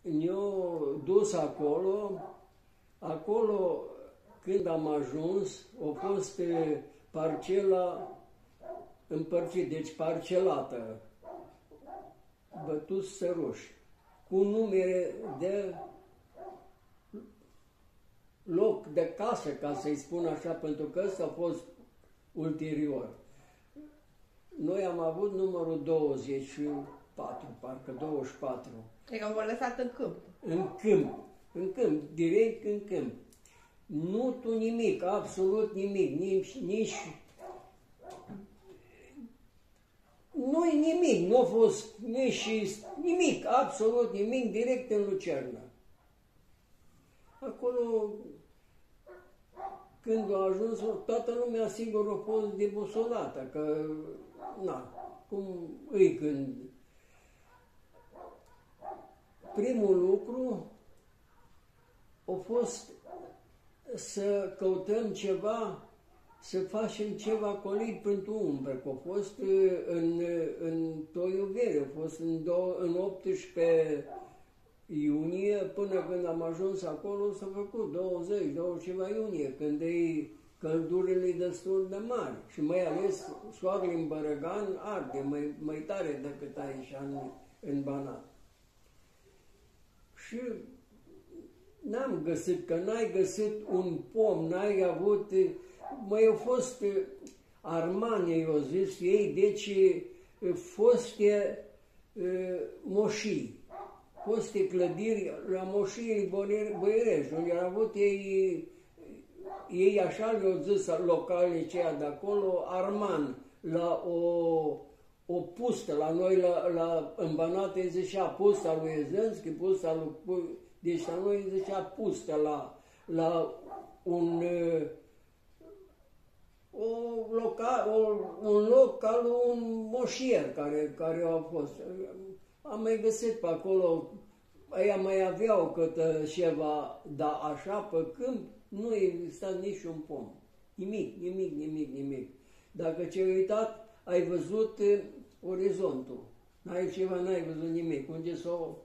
ne-au dus acolo, când am ajuns, a fost parcela împărțit, deci parcelată, bătuți săruși, cu numere de loc, de casă, ca să-i spun așa, pentru că ăsta a fost ulterior. Noi am avut numărul 24, parcă 24. Adică v-au lăsat în câmp. În câmp, direct în câmp. Nu tu nimic, absolut nimic, nici nu-i nimic, nu a fost nici nimic, absolut nimic, direct în Lucernă. Acolo, când a ajuns, toată lumea sigur a fost debusolată, că, na, cum îi când. Primul lucru a fost să căutăm ceva, să facem ceva colit pentru umbră, că a fost în toiuvere, a fost în 18 iunie, până când am ajuns acolo, s-a făcut 20 ceva iunie, când e căldurile destul de mari și mai ales soarele în Bărăgan arde mai tare decât aici în Banat. Și n-am găsit, că n-ai găsit un pom, n-ai avut, mai au fost armani, au zis ei, deci foste moșii, foste clădiri la moșii băierești, unde au avut ei așa le-au zis localii ceea de acolo, arman, la o pustă, la noi în Banat îi zicea pusta lui Ezenski, pusta lui, deci la noi îi zicea pustă, la un loc ca un moșier care a fost. Am mai găsit pe acolo, aia mai aveau câte ceva, dar așa pe câmp nu exista niciun pom. Nimic. Dacă ți-ai uitat, ai văzut orizontul. N-ai ceva, n-ai văzut nimic. Unde s-o